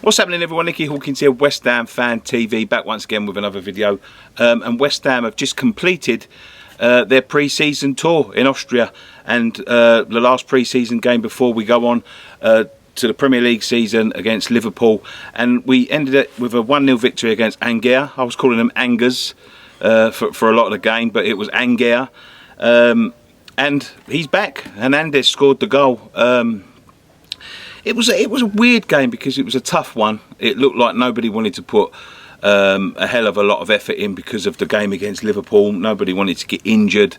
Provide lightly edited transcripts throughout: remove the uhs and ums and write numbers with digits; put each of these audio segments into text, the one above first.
What's happening, everyone? Nicky Hawkins here, West Ham Fan TV, back once again with another video. And West Ham have just completed their pre-season tour in Austria, and the last pre-season game before we go on to the Premier League season against Liverpool, and we ended it with a 1-0 victory against Angers. I was calling them Angers for a lot of the game, but it was Angers. And he's back. Hernandez scored the goal. It was a weird game because it was a tough one. It looked like nobody wanted to put a hell of a lot of effort in because of the game against Liverpool. Nobody wanted to get injured.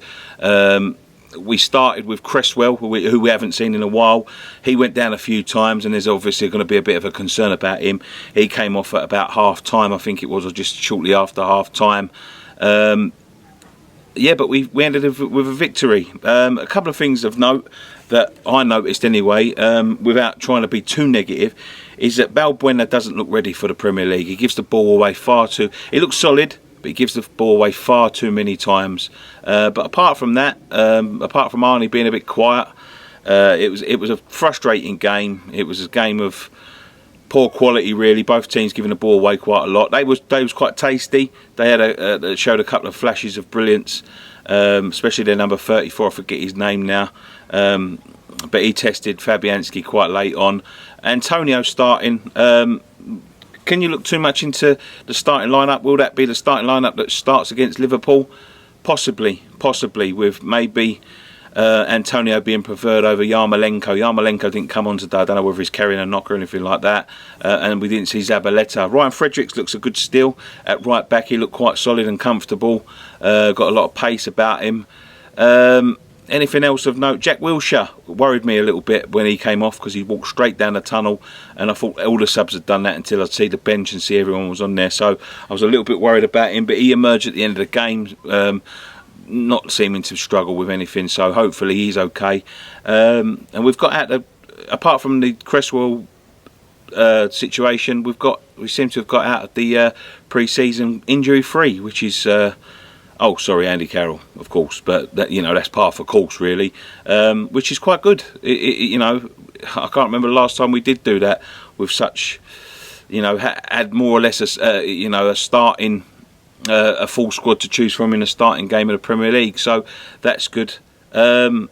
We started with Cresswell, who we haven't seen in a while. He went down a few times, and there's obviously going to be a bit of a concern about him. He came off at about half-time, I think it was, or just shortly after half-time. Yeah, but we ended up with a victory. A couple of things of note that I noticed anyway, without trying to be too negative, is that Balbuena doesn't look ready for the Premier League. He gives the ball away far too... He looks solid, but he gives the ball away far too many times. But apart from that, apart from Arnie being a bit quiet, it was a frustrating game. It was a game of poor quality, really. Both teams giving the ball away quite a lot. They was quite tasty. They had showed a couple of flashes of brilliance, especially their number 34. I forget his name now, but he tested Fabianski quite late on. Antonio starting. Can you look too much into the starting lineup? Will that be the starting lineup that starts against Liverpool? Possibly, with maybe Antonio being preferred over Yarmolenko. Yarmolenko didn't come on today. I don't know whether he's carrying a knock or anything like that. And we didn't see Zabaleta. Ryan Fredericks looks a good steal at right back. He looked quite solid and comfortable. Got a lot of pace about him. Anything else of note? Jack Wilshere worried me a little bit when he came off because he walked straight down the tunnel, and I thought all the subs had done that until I'd see the bench and see everyone was on there. So I was a little bit worried about him, but he emerged at the end of the game, not seeming to struggle with anything, so hopefully he's okay. And we've got out apart from the Cresswell situation, we seem to have got out of the pre-season injury-free, which is oh, sorry, Andy Carroll, of course, but that, you know, that's par for course, really, which is quite good. You know, I can't remember the last time we did do that with such, you know, had more or less you know, a starting. A full squad to choose from in a starting game of the Premier League, so that's good. Diop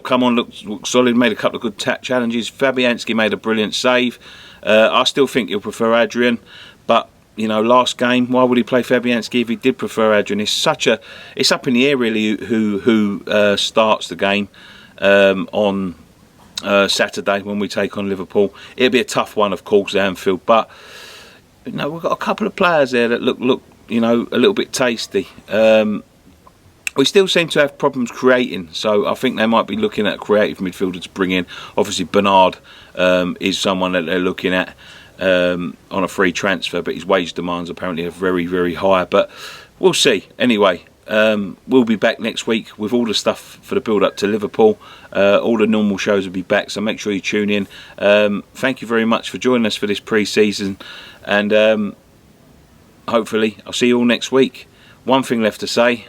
come on, looked solid, made a couple of good challenges. Fabianski made a brilliant save. I still think he'll prefer Adrian, but you know, last game, why would he play Fabianski if he did prefer Adrian? It's up in the air really who starts the game on Saturday when we take on Liverpool. It'll be a tough one, of course, at Anfield, but you know, we've got a couple of players there that look, you know, a little bit tasty. We still seem to have problems creating, so I think they might be looking at a creative midfielder to bring in. Obviously, Bernard is someone that they're looking at on a free transfer, but his wage demands apparently are very, very high. But we'll see. Anyway, we'll be back next week with all the stuff for the build-up to Liverpool. All the normal shows will be back, so make sure you tune in. Thank you very much for joining us for this pre-season, and hopefully I'll see you all next week. One thing left to say: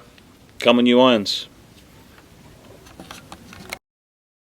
come on, you Irons.